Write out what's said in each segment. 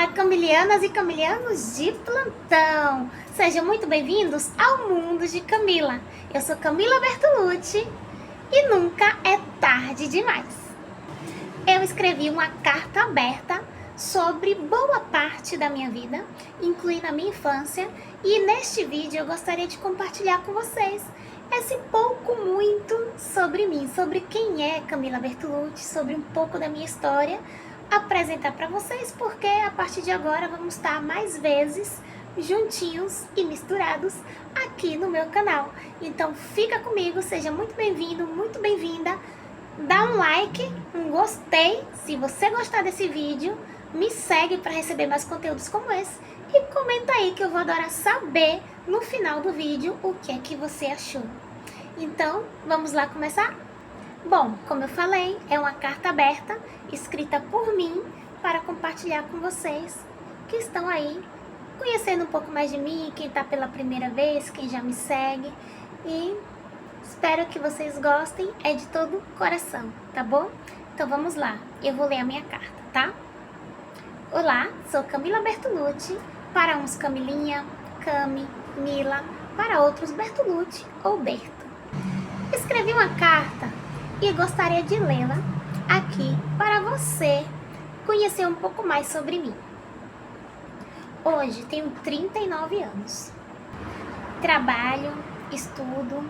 Olá, camilianas e camilianos de plantão! Sejam muito bem-vindos ao Mundo de Camila. Eu sou Camila Bertolucci e nunca é tarde demais. Eu escrevi uma carta aberta sobre boa parte da minha vida, incluindo a minha infância, e neste vídeo eu gostaria de compartilhar com vocês esse pouco muito sobre mim, sobre quem é Camila Bertolucci, sobre um pouco da minha história, apresentar para vocês, porque a partir de agora vamos estar mais vezes juntinhos e misturados aqui no meu canal. Então fica comigo, seja muito bem-vindo, muito bem-vinda. Dá um like, um gostei, se você gostar desse vídeo, me segue para receber mais conteúdos como esse e comenta aí que eu vou adorar saber no final do vídeo o que é que você achou. Então, vamos lá começar? Bom, como eu falei, é uma carta aberta, escrita por mim, para compartilhar com vocês que estão aí conhecendo um pouco mais de mim, quem está pela primeira vez, quem já me segue, e espero que vocês gostem, é de todo coração, tá bom? Então vamos lá, eu vou ler a minha carta, tá? Olá, sou Camila Bertolucci, para uns Camilinha, Cami, Mila, para outros Bertolucci ou Berto. Escrevi uma carta e gostaria de lê-la aqui para você conhecer um pouco mais sobre mim. Hoje tenho 39 anos. Trabalho, estudo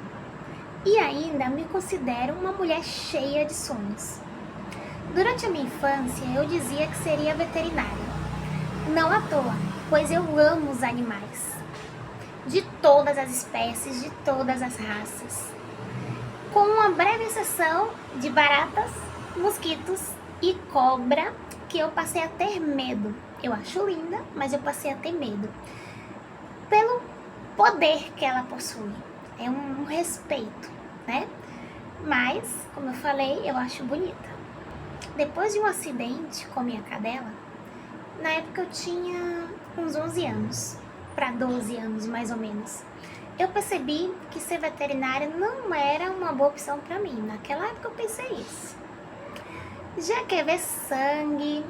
e ainda me considero uma mulher cheia de sonhos. Durante a minha infância eu dizia que seria veterinária. Não à toa, pois eu amo os animais. De todas as espécies, de todas as raças. Com uma breve exceção de baratas, mosquitos e cobra, que eu passei a ter medo. Eu acho linda, mas eu passei a ter medo. Pelo poder que ela possui. É um respeito, né? Mas, como eu falei, eu acho bonita. Depois de um acidente com minha cadela, na época eu tinha uns 11 anos, para 12 anos mais ou menos. Eu percebi que ser veterinária não era uma boa opção para mim. Naquela época eu pensei isso. Já que ver sangue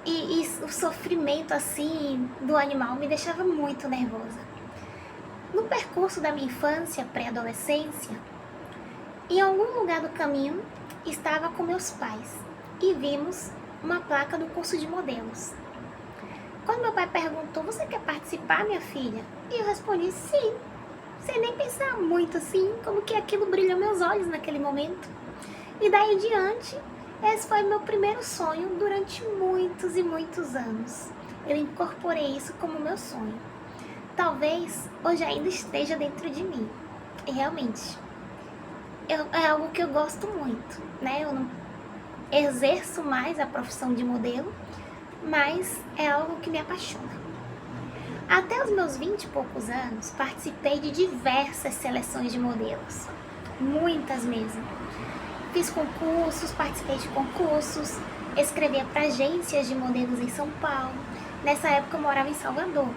e o sofrimento assim do animal me deixava muito nervosa. No percurso da minha infância, pré-adolescência, em algum lugar do caminho estava com meus pais e vimos uma placa do curso de modelos. Quando meu pai perguntou, você quer participar, minha filha? E eu respondi, sim. Sem nem pensar muito assim, como que aquilo brilhou meus olhos naquele momento. E daí em diante, esse foi meu primeiro sonho durante muitos e muitos anos. Eu incorporei isso como meu sonho. Talvez hoje ainda esteja dentro de mim. E realmente, é algo que eu gosto muito, né? Eu não exerço mais a profissão de modelo, mas é algo que me apaixona. Até os meus 20 e poucos anos, participei de diversas seleções de modelos. Muitas mesmo. Fiz concursos, participei de concursos, escrevia para agências de modelos em São Paulo. Nessa época eu morava em Salvador.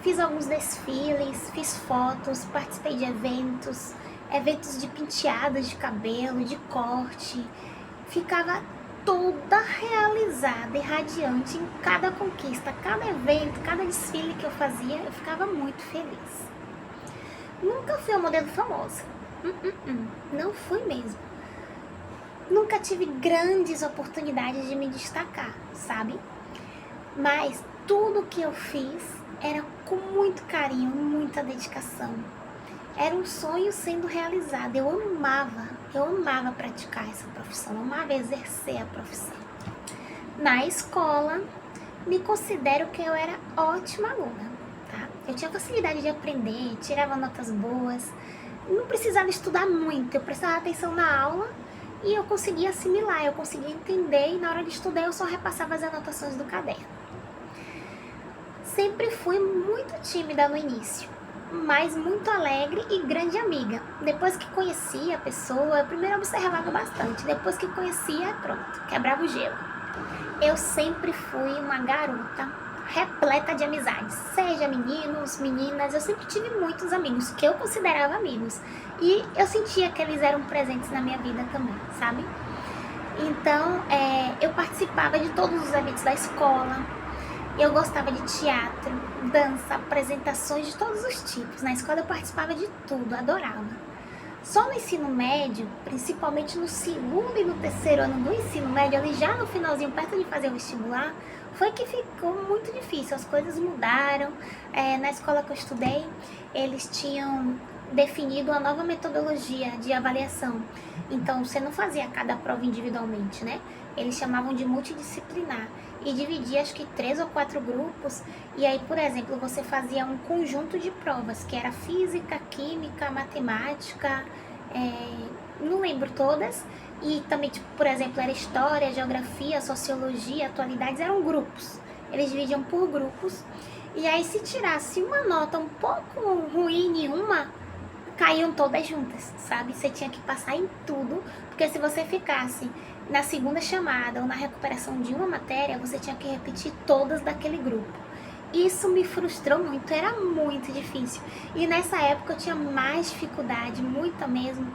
Fiz alguns desfiles, fiz fotos, participei de eventos de penteados de cabelo, de corte. Ficava toda realizada e radiante em cada conquista, cada evento, cada desfile que eu fazia, eu ficava muito feliz. Nunca fui uma modelo famosa, não fui mesmo. Nunca tive grandes oportunidades de me destacar, sabe? Mas tudo que eu fiz era com muito carinho, muita dedicação. Era um sonho sendo realizado. Eu amava praticar essa profissão, eu amava exercer a profissão. Na escola, me considero que eu era ótima aluna, tá? Eu tinha facilidade de aprender, tirava notas boas, não precisava estudar muito, eu prestava atenção na aula e eu conseguia assimilar, eu conseguia entender e na hora de estudar eu só repassava as anotações do caderno. Sempre fui muito tímida no início, mas muito alegre e grande amiga. Depois que conhecia a pessoa, eu primeiro observava bastante, depois que conhecia, pronto, quebrava o gelo. Eu sempre fui uma garota repleta de amizades, seja meninos, meninas, eu sempre tive muitos amigos, que eu considerava amigos, e eu sentia que eles eram presentes na minha vida também, sabe? Então, eu participava participava de todos os eventos da escola. Eu gostava de teatro, dança, apresentações de todos os tipos. Na escola eu participava de tudo, adorava. Só no ensino médio, principalmente no segundo e no terceiro ano do ensino médio, ali já no finalzinho, perto de fazer o vestibular, foi que ficou muito difícil. As coisas mudaram. Na escola que eu estudei, eles tinham definido uma nova metodologia de avaliação. Então, você não fazia cada prova individualmente, né? Eles chamavam de multidisciplinar e dividia acho que 3 ou 4 grupos. E aí, por exemplo, você fazia um conjunto de provas, que era física, química, matemática, não lembro todas. E também, tipo, por exemplo, era história, geografia, sociologia, atualidades, eram grupos. Eles dividiam por grupos. E aí, se tirasse uma nota um pouco ruim em uma, caíam todas juntas, sabe? Você tinha que passar em tudo, porque se você ficasse na segunda chamada ou na recuperação de uma matéria, você tinha que repetir todas daquele grupo. Isso me frustrou muito, era muito difícil. E nessa época eu tinha mais dificuldade, muita mesmo,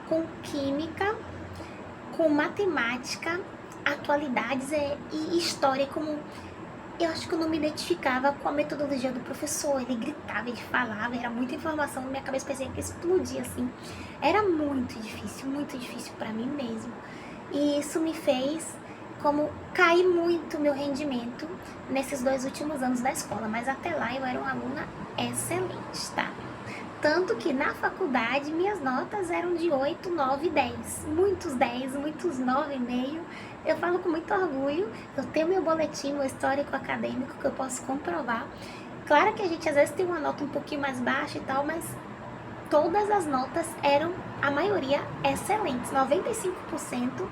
com química, com matemática, atualidades e história, como eu acho que eu não me identificava com a metodologia do professor. Ele gritava, ele falava, era muita informação na minha cabeça, parecia que explodia assim. Era muito difícil para mim mesmo. E isso me fez como cair muito meu rendimento nesses 2 últimos anos da escola. Mas até lá eu era uma aluna excelente, tá? Tanto que na faculdade minhas notas eram de 8, 9, 10. Muitos 10, muitos 9,5. Eu falo com muito orgulho. Eu tenho meu boletim, meu histórico acadêmico que eu posso comprovar. Claro que a gente às vezes tem uma nota um pouquinho mais baixa e tal, mas todas as notas eram, a maioria, excelentes. 95%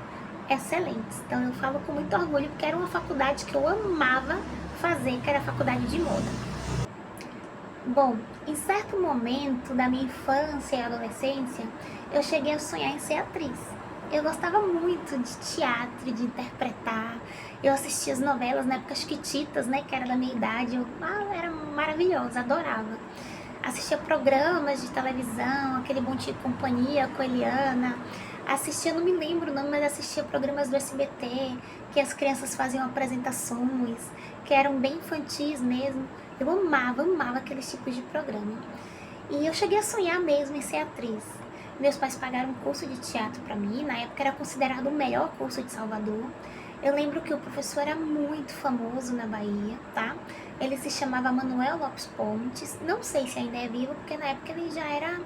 excelentes. Então eu falo com muito orgulho porque era uma faculdade que eu amava fazer, que era a faculdade de moda. Bom, em certo momento da minha infância e adolescência, eu cheguei a sonhar em ser atriz. Eu gostava muito de teatro, de interpretar. Eu assistia as novelas na época Chiquititas, né, que era da minha idade. Era maravilhosa, adorava. Assistia programas de televisão, aquele Bom Dia e Companhia com a Eliana. Assistia, não me lembro o nome, mas assistia programas do SBT, que as crianças faziam apresentações, que eram bem infantis mesmo. Eu amava aqueles tipos de programa. E eu cheguei a sonhar mesmo em ser atriz. Meus pais pagaram um curso de teatro para mim, na época era considerado o melhor curso de Salvador. Eu lembro que o professor era muito famoso na Bahia, tá? Ele se chamava Manuel Lopes Pontes, não sei se ainda é vivo, porque na época ele já era,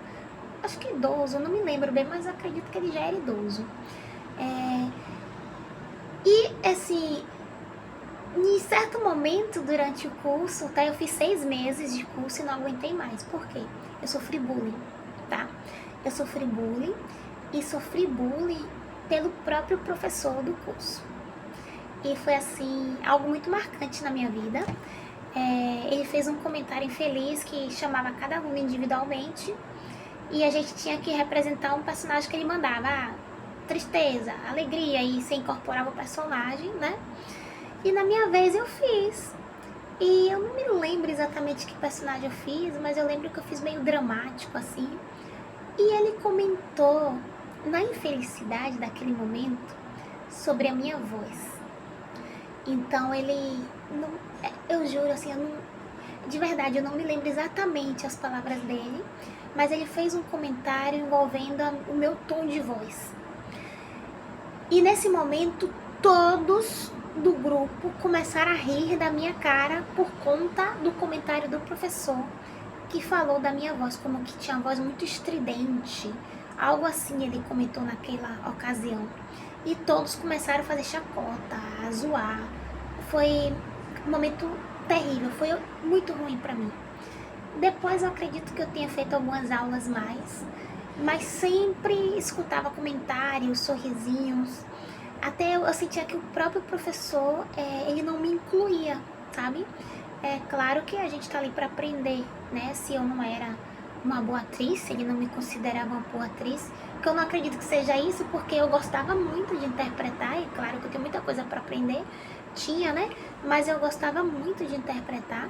acho que idoso, não me lembro bem, mas acredito que ele já era idoso. E, assim, em certo momento durante o curso, tá? Eu fiz 6 meses de curso e não aguentei mais. Por quê? Eu sofri bullying, tá? Eu sofri bullying e sofri bullying pelo próprio professor do curso. E foi, assim, algo muito marcante na minha vida. Ele fez um comentário infeliz que chamava cada aluno individualmente e a gente tinha que representar um personagem que ele mandava. Tristeza, alegria, e você incorporava o personagem, né? E na minha vez eu fiz. E eu não me lembro exatamente que personagem eu fiz, mas eu lembro que eu fiz meio dramático, assim. E ele comentou, na infelicidade daquele momento, sobre a minha voz. Então ele, eu juro, assim, de verdade, eu não me lembro exatamente as palavras dele, mas ele fez um comentário envolvendo o meu tom de voz. E nesse momento, todos do grupo começaram a rir da minha cara por conta do comentário do professor, que falou da minha voz, como que tinha uma voz muito estridente, algo assim ele comentou naquela ocasião. E todos começaram a fazer chacota, a zoar. Foi um momento terrível, foi muito ruim pra mim. Depois eu acredito que eu tenha feito algumas aulas mais, mas sempre escutava comentários, sorrisinhos. Até eu sentia que o próprio professor, ele não me incluía, sabe? É claro que a gente tá ali pra aprender, né? Se eu não era uma boa atriz, se ele não me considerava uma boa atriz, que eu não acredito que seja isso, porque eu gostava muito de interpretar, e claro que eu tenho muita coisa pra aprender, tinha, né? Mas eu gostava muito de interpretar,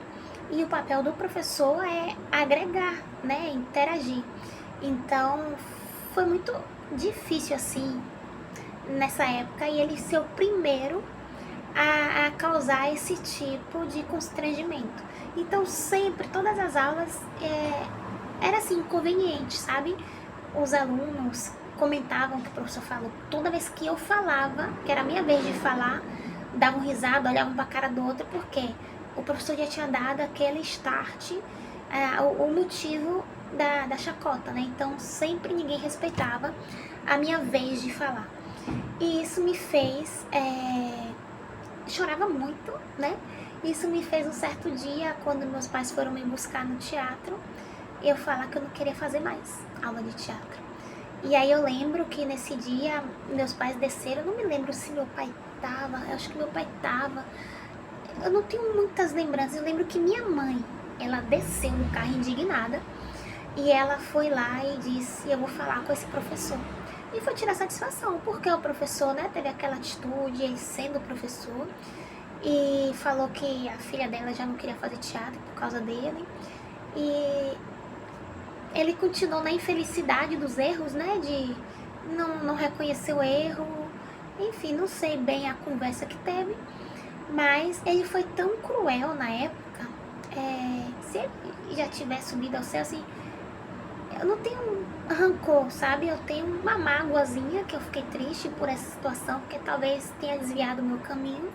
e o papel do professor é agregar, né? Interagir. Então, foi muito difícil, assim, nessa época, e ele ser o primeiro a causar esse tipo de constrangimento. Então sempre, todas as aulas, era assim, inconveniente, sabe? Os alunos comentavam que o professor falou. Toda vez que eu falava, que era a minha vez de falar, davam risada, olhavam para a cara do outro, porque o professor já tinha dado aquele start, o motivo da chacota, né? Então sempre ninguém respeitava a minha vez de falar. E isso me fez. Chorava muito, né? Isso me fez um certo dia, quando meus pais foram me buscar no teatro, eu falar que eu não queria fazer mais aula de teatro. E aí eu lembro que nesse dia meus pais desceram, eu não me lembro se meu pai tava, eu acho que meu pai tava. Eu não tenho muitas lembranças, eu lembro que minha mãe, ela desceu no carro indignada e ela foi lá e disse, eu vou falar com esse professor. E foi tirar satisfação, porque o professor, né, teve aquela atitude, ele sendo professor, e falou que a filha dela já não queria fazer teatro por causa dele. E ele continuou na infelicidade dos erros, né, de não reconhecer o erro. Enfim, não sei bem a conversa que teve, mas ele foi tão cruel na época. Se ele já tivesse subido ao céu, assim, eu não tenho rancor, sabe? Eu tenho uma mágoazinha, que eu fiquei triste por essa situação, porque talvez tenha desviado o meu caminho,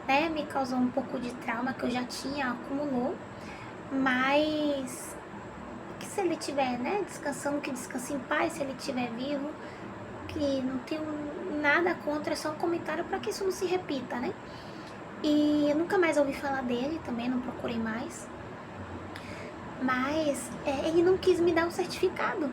né? Me causou um pouco de trauma que eu já tinha, acumulou. Mas que se ele estiver, né, descansando, que descanse em paz, se ele estiver vivo, que não tenho nada contra, é só um comentário para que isso não se repita, né? E eu nunca mais ouvi falar dele também, não procurei mais. Mas ele não quis me dar o certificado.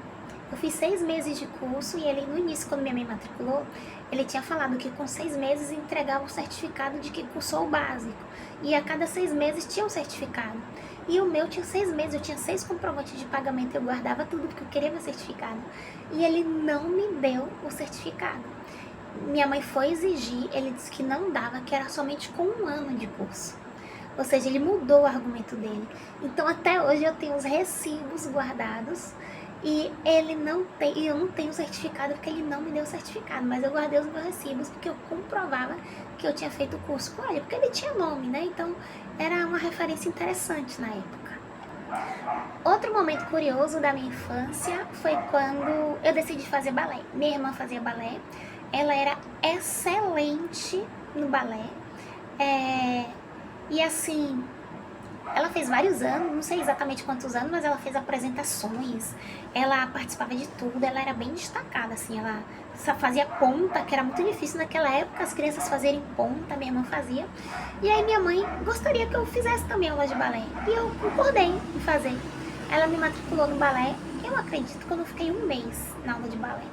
Eu fiz 6 meses de curso e ele, no início, quando minha mãe matriculou, ele tinha falado que com 6 meses entregava o certificado de que cursou o básico. E a cada 6 meses tinha um certificado. E o meu tinha 6 meses, eu tinha 6 comprovantes de pagamento, eu guardava tudo porque eu queria meu certificado. E ele não me deu o certificado. Minha mãe foi exigir, ele disse que não dava, que era somente com 1 ano de curso. Ou seja, ele mudou o argumento dele. Então até hoje eu tenho os recibos guardados e ele não tem, eu não tenho certificado porque ele não me deu o certificado, mas eu guardei os meus recibos porque eu comprovava que eu tinha feito o curso com ele, porque ele tinha nome, né? Então era uma referência interessante na época. Outro momento curioso da minha infância foi quando eu decidi fazer balé. Minha irmã fazia balé, ela era excelente no balé. E assim, ela fez vários anos, não sei exatamente quantos anos, mas ela fez apresentações, ela participava de tudo, ela era bem destacada, assim, ela fazia ponta, que era muito difícil naquela época, as crianças fazerem ponta, minha irmã fazia. E aí minha mãe gostaria que eu fizesse também aula de balé, e eu concordei em fazer. Ela me matriculou no balé, eu acredito que eu não fiquei 1 mês na aula de balé.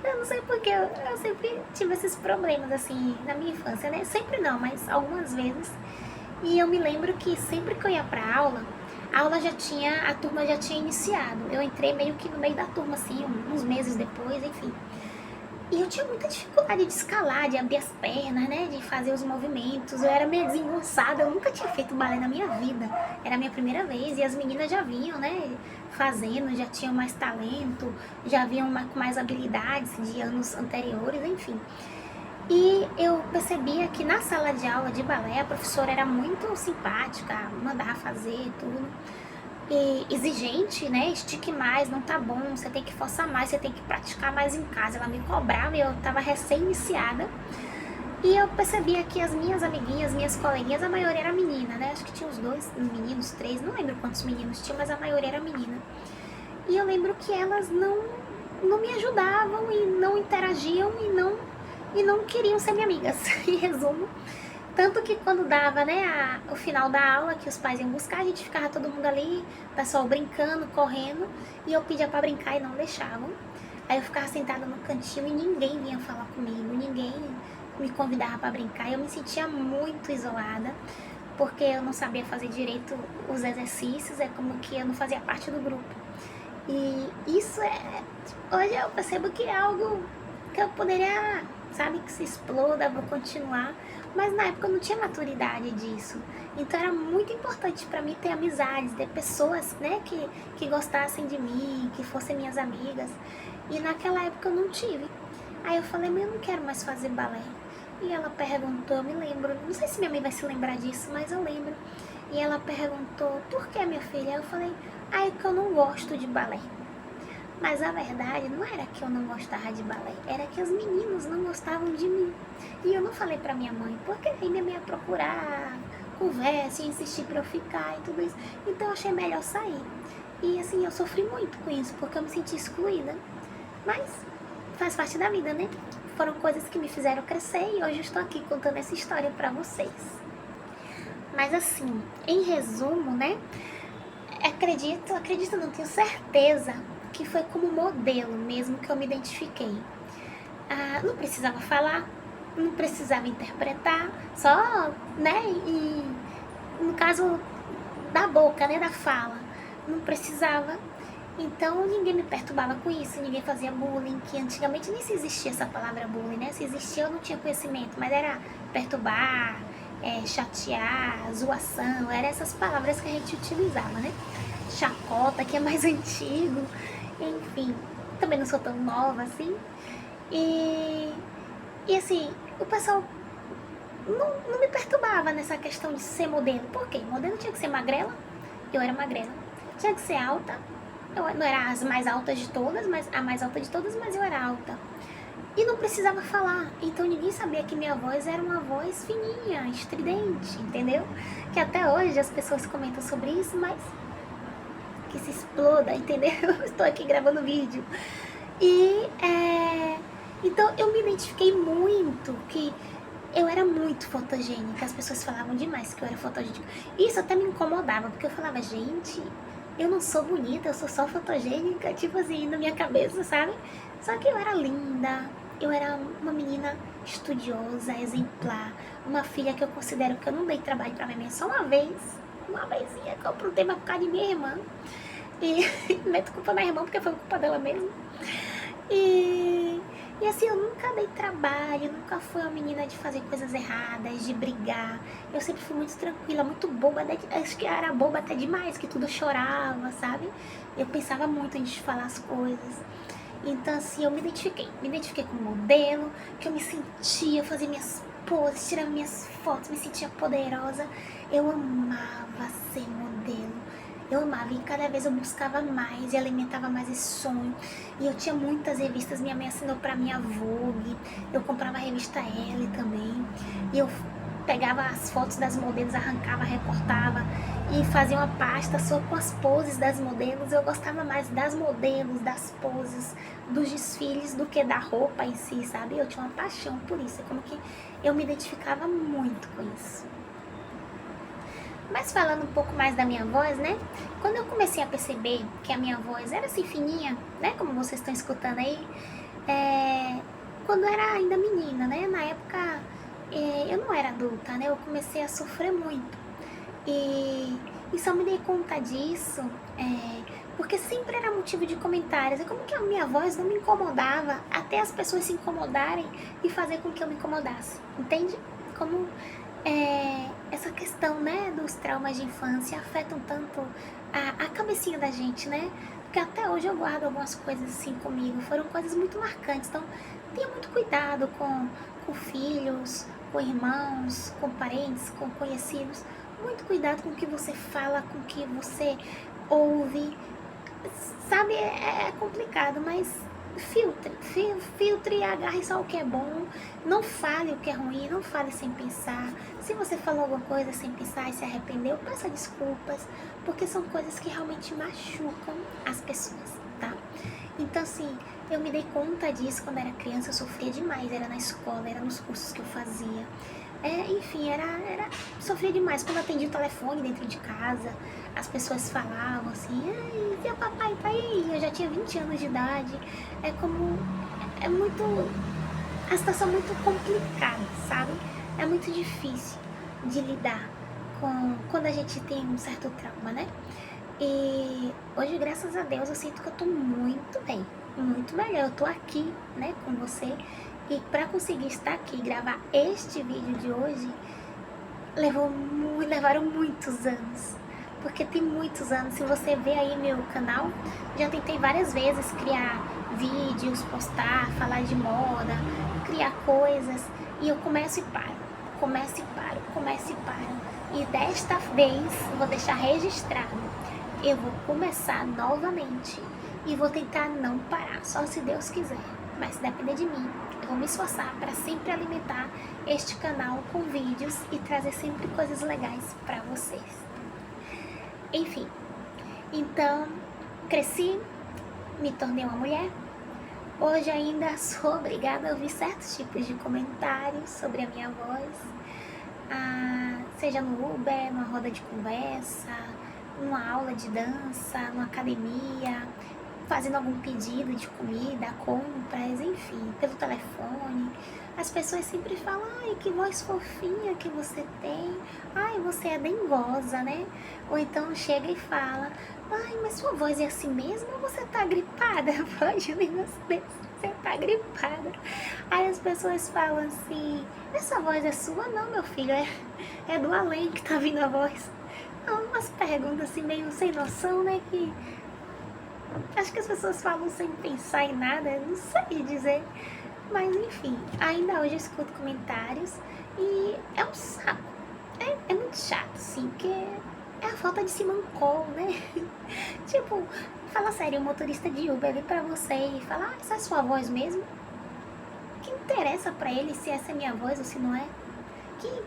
Eu não sei porque eu sempre tive esses problemas, assim, na minha infância, né? Sempre não, mas algumas vezes. E eu me lembro que sempre que eu ia pra aula, a turma já tinha iniciado. Eu entrei meio que no meio da turma, assim, uns meses depois, enfim. E eu tinha muita dificuldade de escalar, de abrir as pernas, né? De fazer os movimentos. Eu era meio desengonçada, eu nunca tinha feito balé na minha vida. Era a minha primeira vez e as meninas já vinham, né? Fazendo, já tinham mais talento, já vinham com mais habilidades de anos anteriores, enfim. E eu percebia que na sala de aula de balé a professora era muito simpática, mandava fazer tudo. E exigente, né? Estique mais, não tá bom, você tem que forçar mais, você tem que praticar mais em casa. Ela me cobrava e eu tava recém-iniciada. E eu percebia que as minhas amiguinhas, minhas coleguinhas, a maioria era menina, né? Acho que tinha uns 2 meninos, 3, não lembro quantos meninos tinha, mas a maioria era menina. E eu lembro que elas não me ajudavam e não interagiam e não queriam ser minhas amigas, em resumo. Tanto que quando dava, né, o final da aula, que os pais iam buscar, a gente ficava todo mundo ali, o pessoal brincando, correndo, e eu pedia pra brincar e não deixavam. Aí eu ficava sentada no cantinho e ninguém vinha falar comigo, ninguém me convidava pra brincar. Eu me sentia muito isolada, porque eu não sabia fazer direito os exercícios, é como que eu não fazia parte do grupo. E isso hoje eu percebo que é algo que eu poderia, sabe, que se exploda, vou continuar. Mas na época eu não tinha maturidade disso. Então era muito importante pra mim ter amizades, ter pessoas, né, que gostassem de mim, que fossem minhas amigas. E naquela época eu não tive. Aí eu falei, mas eu não quero mais fazer balé. E ela perguntou, eu me lembro, não sei se minha mãe vai se lembrar disso, mas eu lembro. E ela perguntou, por que, minha filha? Eu falei, é que eu não gosto de balé. Mas a verdade não era que eu não gostava de balé, era que os meninos não gostavam de mim. E eu não falei pra minha mãe, porque aí minha mãe ia procurar, conversa, ia insistir pra eu ficar e tudo isso. Então eu achei melhor sair. E assim, eu sofri muito com isso, porque eu me senti excluída. Mas faz parte da vida, né? Foram coisas que me fizeram crescer e hoje eu estou aqui contando essa história pra vocês. Mas assim, em resumo, né? Acredito não, tenho certeza que foi como modelo mesmo que eu me identifiquei. Não precisava falar, não precisava interpretar, só, né, e no caso da boca, né, da fala, não precisava. Então ninguém me perturbava com isso, ninguém fazia bullying, que antigamente nem se existia essa palavra bullying, né, se existia eu não tinha conhecimento, mas era perturbar, chatear, zoação, eram essas palavras que a gente utilizava, né, chacota, que é mais antigo, enfim, também não sou tão nova assim, e assim, o pessoal não me perturbava nessa questão de ser modelo. Por quê? Modelo tinha que ser magrela, eu era magrela. Tinha que ser alta, eu não era as mais altas de todas, mas a mais alta de todas, mas eu era alta. E não precisava falar, então ninguém sabia que minha voz era uma voz fininha, estridente, entendeu? Que até hoje as pessoas comentam sobre isso, mas que se exploda, entendeu? Estou aqui gravando vídeo. E então eu me identifiquei muito, que eu era muito fotogênica, as pessoas falavam demais que eu era fotogênica. Isso até me incomodava, porque eu falava, gente, eu não sou bonita, eu sou só fotogênica, tipo assim, na minha cabeça, sabe? Só que eu era linda, eu era uma menina estudiosa, exemplar, uma filha que eu considero que eu não dei trabalho pra minha mãe só uma vezinha que eu aprontei por causa de minha irmã. E meto culpa na irmã, porque foi culpa dela mesmo. E assim, eu nunca dei trabalho, nunca fui uma menina de fazer coisas erradas, de brigar. Eu sempre fui muito tranquila, muito boba, acho que era boba até demais, que tudo eu chorava, sabe? Eu pensava muito antes de falar as coisas. Então assim, eu me identifiquei como modelo, que eu me sentia, eu fazia minhas poses, tirava minhas fotos, me sentia poderosa. Eu amava ser modelo. Eu amava e cada vez eu buscava mais e alimentava mais esse sonho. E eu tinha muitas revistas, minha mãe assinou pra mim a Vogue, eu comprava a revista Elle também. E eu pegava as fotos das modelos, arrancava, recortava e fazia uma pasta só com as poses das modelos. Eu gostava mais das modelos, das poses, dos desfiles do que da roupa em si, sabe? Eu tinha uma paixão por isso, é como que eu me identificava muito com isso. Mas falando um pouco mais da minha voz, né? Quando eu comecei a perceber que a minha voz era assim fininha, né? Como vocês estão escutando aí, quando eu era ainda menina, né? Na época eu não era adulta, né? Eu comecei a sofrer muito. E só me dei conta disso porque sempre era motivo de comentários. É como que a minha voz não me incomodava até as pessoas se incomodarem e fazer com que eu me incomodasse. Entende? Como essa questão, né, dos traumas de infância afetam tanto a cabecinha da gente, né? Porque até hoje eu guardo algumas coisas assim comigo, foram coisas muito marcantes. Então, tenha muito cuidado com filhos, com irmãos, com parentes, com conhecidos. Muito cuidado com o que você fala, com o que você ouve. Sabe, é complicado, mas filtre e agarre só o que é bom, não fale o que é ruim, não fale sem pensar. Se você falou alguma coisa sem pensar e se arrependeu, peça desculpas, porque são coisas que realmente machucam as pessoas, tá? Então assim, eu me dei conta disso quando era criança, eu sofria demais, era na escola, era nos cursos que eu fazia. Enfim, sofria demais. Quando eu atendia o telefone dentro de casa, as pessoas falavam assim, ai, seu papai tá aí, eu já tinha 20 anos de idade. É muito, a situação é muito complicada, sabe? É muito difícil de lidar com quando a gente tem um certo trauma, né? E hoje, graças a Deus, eu sinto que eu tô muito bem, muito melhor. Eu tô aqui, né, com você. E para conseguir estar aqui e gravar este vídeo de hoje, levaram muitos anos. Porque tem muitos anos, se você ver aí meu canal, já tentei várias vezes criar vídeos, postar, falar de moda, criar coisas e eu começo e paro, começo e paro, começo e paro. E desta vez, vou deixar registrado, eu vou começar novamente e vou tentar não parar, só se Deus quiser. Mas se depender de mim, eu vou me esforçar para sempre alimentar este canal com vídeos e trazer sempre coisas legais para vocês. Enfim, então cresci, me tornei uma mulher. Hoje ainda sou obrigada a ouvir certos tipos de comentários sobre a minha voz, seja no Uber, numa roda de conversa, numa aula de dança, numa academia, fazendo algum pedido de comida, compras, enfim, pelo telefone. As pessoas sempre falam, ai, que voz fofinha que você tem, ai, você é dengosa, né? Ou então chega e fala, ai, mas sua voz é assim mesmo ou você tá gripada? Pode um negócio desse, você tá gripada. Aí as pessoas falam assim, essa voz é sua? Não, meu filho, é do além que tá vindo a voz. Então, umas perguntas assim meio sem noção, né, que acho que as pessoas falam sem pensar em nada, não sei dizer. Mas enfim, ainda hoje eu escuto comentários e é um saco. É muito chato, sim, porque é a falta de simancol, né? Tipo, fala sério, o motorista de Uber vem pra você e fala, essa é sua voz mesmo? Que interessa pra ele se essa é minha voz ou se não é?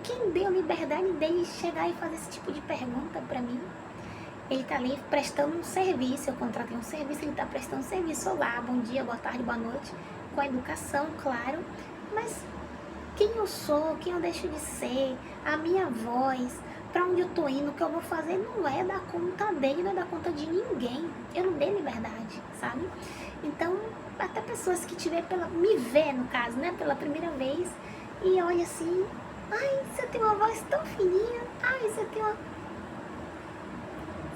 Quem deu a liberdade dele chegar e fazer esse tipo de pergunta pra mim? Ele tá ali prestando um serviço, eu contratei um serviço, ele tá prestando um serviço lá, bom dia, boa tarde, boa noite, com a educação, claro, mas quem eu sou, quem eu deixo de ser, a minha voz, pra onde eu tô indo, o que eu vou fazer, não é da conta dele, não é da conta de ninguém, eu não dei liberdade, sabe? Então, até pessoas que me vê, no caso, né, pela primeira vez, e olha assim, ai, você tem uma voz tão fininha, ai, você tem uma...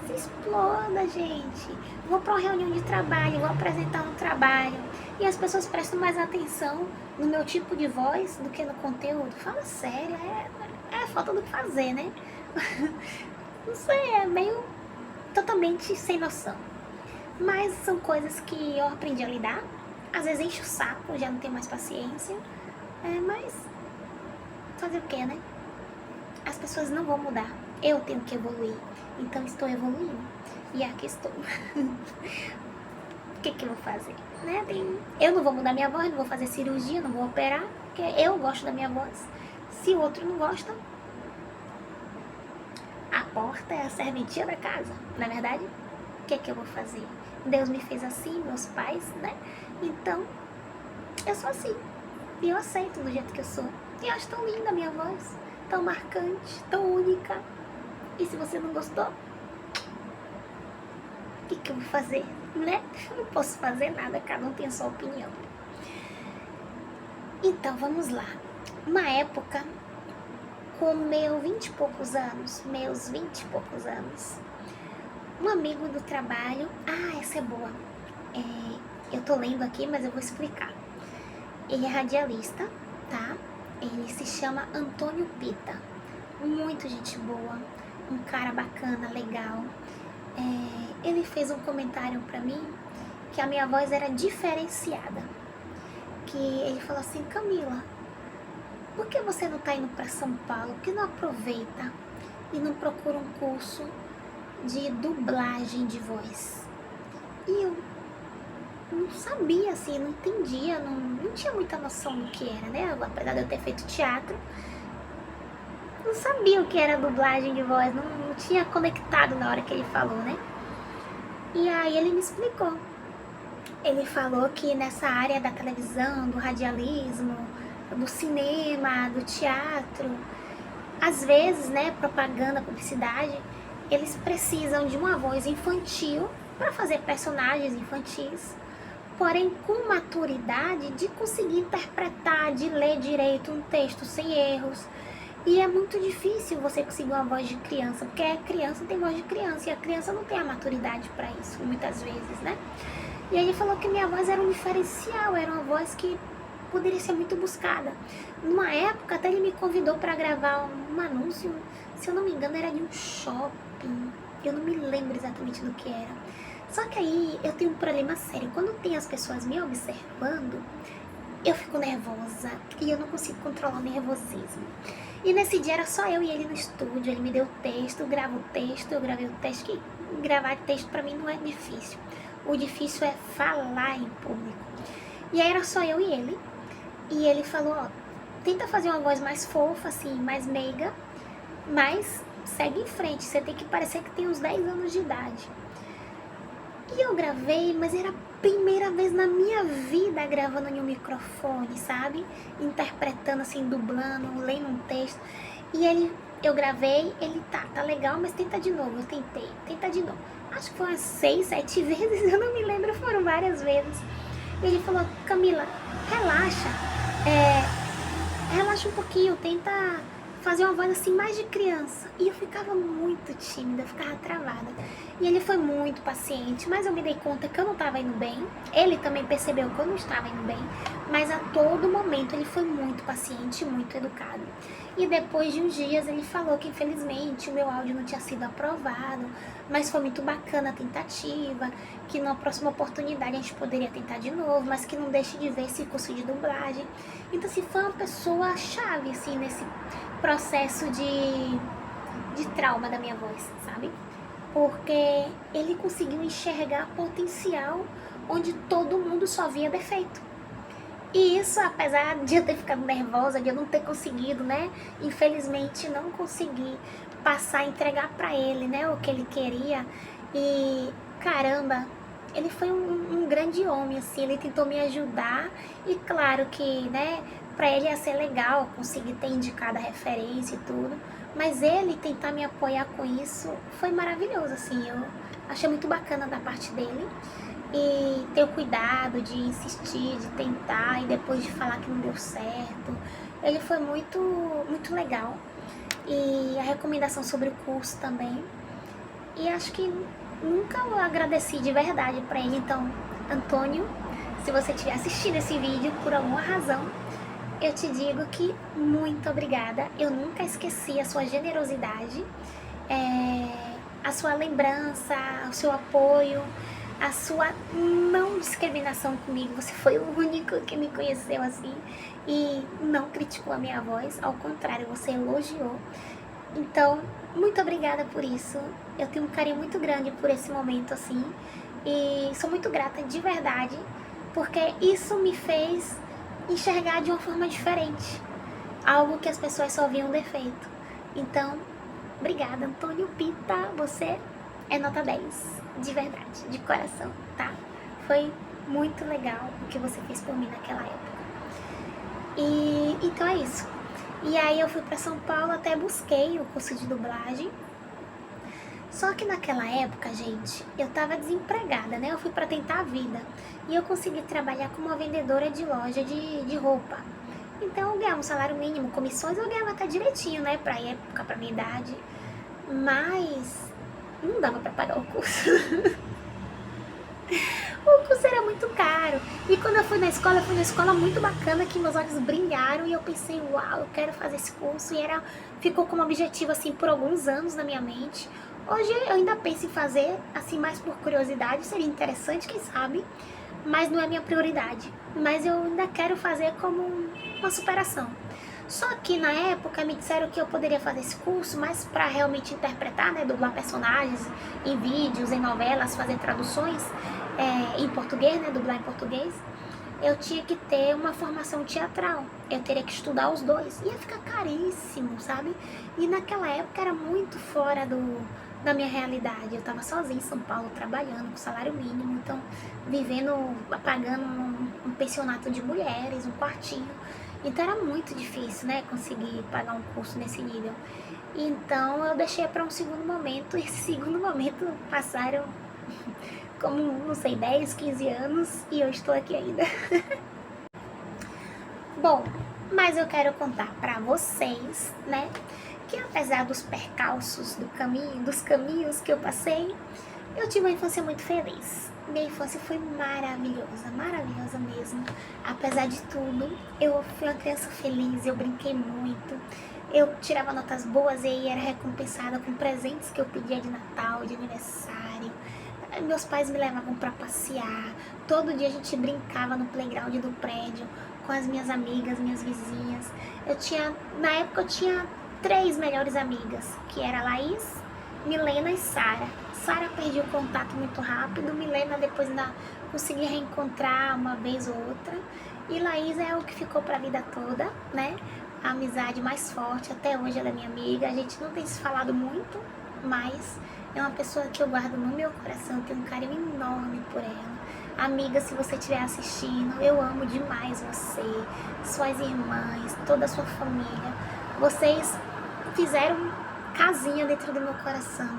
Se exploda, gente. Vou para uma reunião de trabalho, vou apresentar um trabalho e as pessoas prestam mais atenção no meu tipo de voz do que no conteúdo. Fala sério, é falta do que fazer, né? Não sei, é meio totalmente sem noção. Mas são coisas que eu aprendi a lidar. Às vezes enche o saco, já não tenho mais paciência. Mas fazer o que, né? As pessoas não vão mudar. Eu tenho que evoluir. Então estou evoluindo. E aqui estou. O que eu vou fazer? Né? Eu não vou mudar minha voz, não vou fazer cirurgia, não vou operar, porque eu gosto da minha voz. Se o outro não gosta, a porta é a serventia da casa. Na verdade, o que eu vou fazer? Deus me fez assim, meus pais, né? Então, eu sou assim. E eu aceito do jeito que eu sou. E eu acho tão linda a minha voz, tão marcante, tão única. E se você não gostou, o que eu vou fazer, né? Eu não posso fazer nada, cada um tem a sua opinião. Então, vamos lá. Uma época, com meus 20 e poucos anos, um amigo do trabalho, essa é boa. Eu tô lendo aqui, mas eu vou explicar. Ele é radialista, tá? Ele se chama Antônio Pita. Muito gente boa, um cara bacana, legal. Ele fez um comentário pra mim que a minha voz era diferenciada. Que ele falou assim, Camila, por que você não tá indo pra São Paulo? Por que não aproveita e não procura um curso de dublagem de voz? E eu não sabia, assim, não entendia, não tinha muita noção do que era, né? Apesar de eu ter feito teatro, não sabia o que era dublagem de voz, não tinha conectado na hora que ele falou, né? E aí ele me explicou. Ele falou que nessa área da televisão, do radialismo, do cinema, do teatro, às vezes, né, propaganda, publicidade, eles precisam de uma voz infantil para fazer personagens infantis, porém com maturidade de conseguir interpretar, de ler direito um texto sem erros. E é muito difícil você conseguir uma voz de criança, porque a criança tem voz de criança e a criança não tem a maturidade para isso, muitas vezes, né? E aí ele falou que minha voz era um diferencial, era uma voz que poderia ser muito buscada. Numa época, até ele me convidou para gravar um anúncio, se eu não me engano, era de um shopping. Eu não me lembro exatamente do que era. Só que aí eu tenho um problema sério. Quando tem as pessoas me observando, eu fico nervosa e eu não consigo controlar o nervosismo. E nesse dia era só eu e ele no estúdio, ele me deu o texto, eu gravo o texto, eu gravei o texto, que gravar texto pra mim não é difícil. O difícil é falar em público. E aí era só eu e ele falou, ó, tenta fazer uma voz mais fofa, assim, mais meiga, mas segue em frente, você tem que parecer que tem uns 10 anos de idade. E eu gravei, mas era a primeira vez na minha vida gravando em um microfone, sabe? Interpretando assim, dublando, lendo um texto. E eu gravei, ele tá legal, mas tenta de novo. Eu tentei, tenta de novo. Acho que foi umas 6, 7 vezes, eu não me lembro, foram várias vezes. E ele falou, Camila, relaxa, relaxa um pouquinho, tenta fazer uma voz assim mais de criança. E eu ficava muito tímida, eu ficava travada. E ele foi muito paciente, mas eu me dei conta que eu não estava indo bem. Ele também percebeu que eu não estava indo bem, mas a todo momento ele foi muito paciente, muito educado. E depois de uns dias ele falou que infelizmente o meu áudio não tinha sido aprovado, mas foi muito bacana a tentativa, que na próxima oportunidade a gente poderia tentar de novo, mas que não deixe de ver esse curso de dublagem. Então assim, foi uma pessoa chave assim nesse processo de trauma da minha voz, sabe? Porque ele conseguiu enxergar potencial onde todo mundo só via defeito. E isso, apesar de eu ter ficado nervosa, de eu não ter conseguido, né? Infelizmente não consegui passar, entregar pra ele, né? O que ele queria. E caramba, ele foi um grande homem, assim, ele tentou me ajudar. E claro que, né, pra ele ia ser legal conseguir ter indicado a referência e tudo. Mas ele tentar me apoiar com isso foi maravilhoso, assim, eu achei muito bacana da parte dele. E ter o cuidado de insistir, de tentar e depois de falar que não deu certo. Ele foi muito, muito legal. E a recomendação sobre o curso também. E acho que nunca eu agradeci de verdade pra ele. Então, Antônio, se você estiver assistindo esse vídeo por alguma razão, eu te digo que muito obrigada. Eu nunca esqueci a sua generosidade, a sua lembrança, o seu apoio, a sua não discriminação comigo. Você foi o único que me conheceu assim e não criticou a minha voz, ao contrário, você elogiou. Então, muito obrigada por isso. Eu tenho um carinho muito grande por esse momento assim e sou muito grata de verdade, porque isso me fez enxergar de uma forma diferente, algo que as pessoas só viam defeito. Então, obrigada, Antônio Pita, você é nota 10, de verdade, de coração, tá? Foi muito legal o que você fez por mim naquela época. E então é isso. E aí eu fui pra São Paulo, até busquei o curso de dublagem. Só que naquela época, gente, eu tava desempregada, né? Eu fui pra tentar a vida. E eu consegui trabalhar como uma vendedora de loja de roupa. Então eu ganhava um salário mínimo, comissões eu ganhava até direitinho, né? Pra época, pra minha idade. Mas não dava pra pagar o curso. O curso era muito caro. E quando eu fui na escola muito bacana, que meus olhos brilharam e eu pensei, uau, eu quero fazer esse curso. E ficou como objetivo, assim, por alguns anos na minha mente. Hoje eu ainda penso em fazer, assim, mais por curiosidade, seria interessante, quem sabe, mas não é minha prioridade. Mas eu ainda quero fazer como uma superação. Só que na época me disseram que eu poderia fazer esse curso, mas para realmente interpretar, né, dublar personagens em vídeos, em novelas, fazer traduções em português, né, dublar em português, eu tinha que ter uma formação teatral. Eu teria que estudar os dois. Ia ficar caríssimo, sabe? E naquela época era muito fora da minha realidade. Eu estava sozinha em São Paulo, trabalhando com salário mínimo, então vivendo, pagando um pensionato de mulheres, um quartinho. Então era muito difícil, né, conseguir pagar um curso nesse nível. Então eu deixei para um segundo momento, e esse segundo momento passaram como, não sei, 10, 15 anos e eu estou aqui ainda. Bom, mas eu quero contar para vocês, né, que apesar dos percalços dos caminhos que eu passei, eu tive uma infância muito feliz. Minha infância foi maravilhosa, maravilhosa mesmo. Apesar de tudo, eu fui uma criança feliz, eu brinquei muito. Eu tirava notas boas e aí era recompensada com presentes que eu pedia de Natal, de aniversário. Meus pais me levavam para passear. Todo dia a gente brincava no playground do prédio com as minhas amigas, minhas vizinhas. Na época eu tinha 3 melhores amigas, que era Laís, Milena e Sara. Sara perdi o contato muito rápido, Milena depois ainda consegui reencontrar uma vez ou outra. E Laís é o que ficou pra vida toda, né? A amizade mais forte, até hoje ela é minha amiga. A gente não tem se falado muito, mas é uma pessoa que eu guardo no meu coração, tenho um carinho enorme por ela. Amiga, se você estiver assistindo, eu amo demais você, suas irmãs, toda a sua família. Vocês fizeram casinha dentro do meu coração.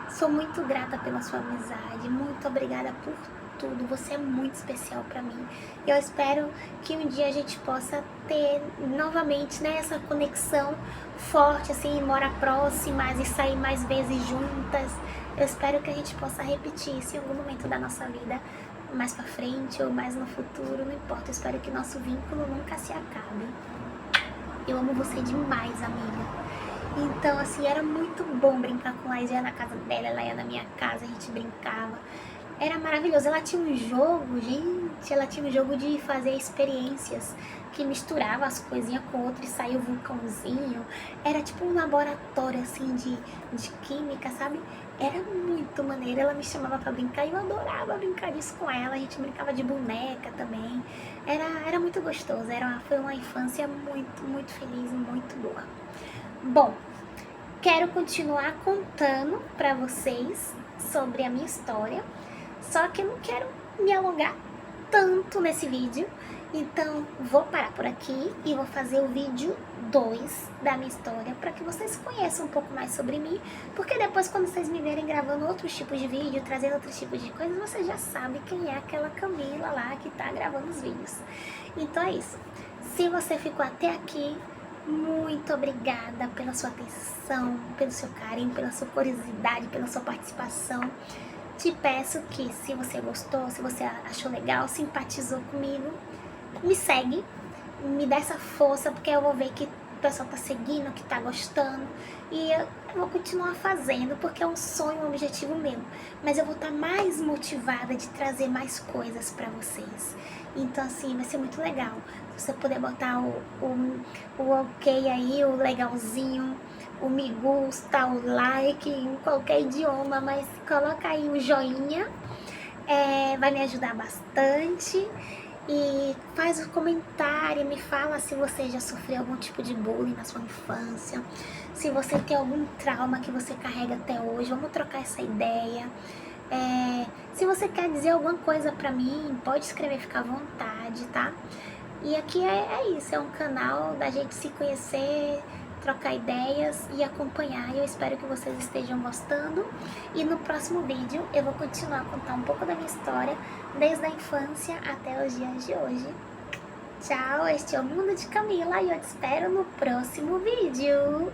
Sou muito grata pela sua amizade, muito obrigada por tudo, você é muito especial pra mim. Eu espero que um dia a gente possa ter novamente, né, essa conexão forte, assim, morar próximas e sair mais vezes juntas. Eu espero que a gente possa repetir isso em algum momento da nossa vida, mais pra frente ou mais no futuro, não importa. Eu espero que nosso vínculo nunca se acabe. Eu amo você demais, amiga. Então, assim, era muito bom brincar com a Laís. Eu ia na casa dela, ela ia na minha casa, a gente brincava. Era maravilhoso. Ela tinha um jogo, gente, ela tinha um jogo de fazer experiências que misturava as coisinhas com outras e saía o vulcãozinho. Era tipo um laboratório, assim, de química, sabe? Era muito maneiro. Ela me chamava pra brincar e eu adorava brincar disso com ela. A gente brincava de boneca também. Era muito gostoso. Foi uma infância muito, muito feliz e muito boa. Bom, quero continuar contando pra vocês sobre a minha história, só que eu não quero me alongar tanto nesse vídeo, então vou parar por aqui e vou fazer o vídeo 2 da minha história para que vocês conheçam um pouco mais sobre mim, porque depois quando vocês me verem gravando outros tipos de vídeo, trazendo outros tipos de coisas, vocês já sabem quem é aquela Camila lá que tá gravando os vídeos. Então é isso. Se você ficou até aqui, muito obrigada pela sua atenção, pelo seu carinho, pela sua curiosidade, pela sua participação. Te peço que, se você gostou, se você achou legal, simpatizou comigo, me segue, me dá essa força, porque eu vou ver que o pessoal tá seguindo, que tá gostando, e eu vou continuar fazendo, porque é um sonho, um objetivo meu. Mas eu vou estar mais motivada de trazer mais coisas pra vocês. Então, assim, vai ser muito legal. Se você puder botar o ok aí, o legalzinho, o me gusta, o like, em qualquer idioma, mas coloca aí o joinha, vai me ajudar bastante. E faz um comentário, me fala se você já sofreu algum tipo de bullying na sua infância, se você tem algum trauma que você carrega até hoje, vamos trocar essa ideia. Se você quer dizer alguma coisa pra mim, pode escrever, fica à vontade, tá? E aqui é isso, é um canal da gente se conhecer, trocar ideias e acompanhar. Eu espero que vocês estejam gostando. E no próximo vídeo eu vou continuar a contar um pouco da minha história, desde a infância até os dias de hoje. Tchau, este é o Mundo de Camila e eu te espero no próximo vídeo.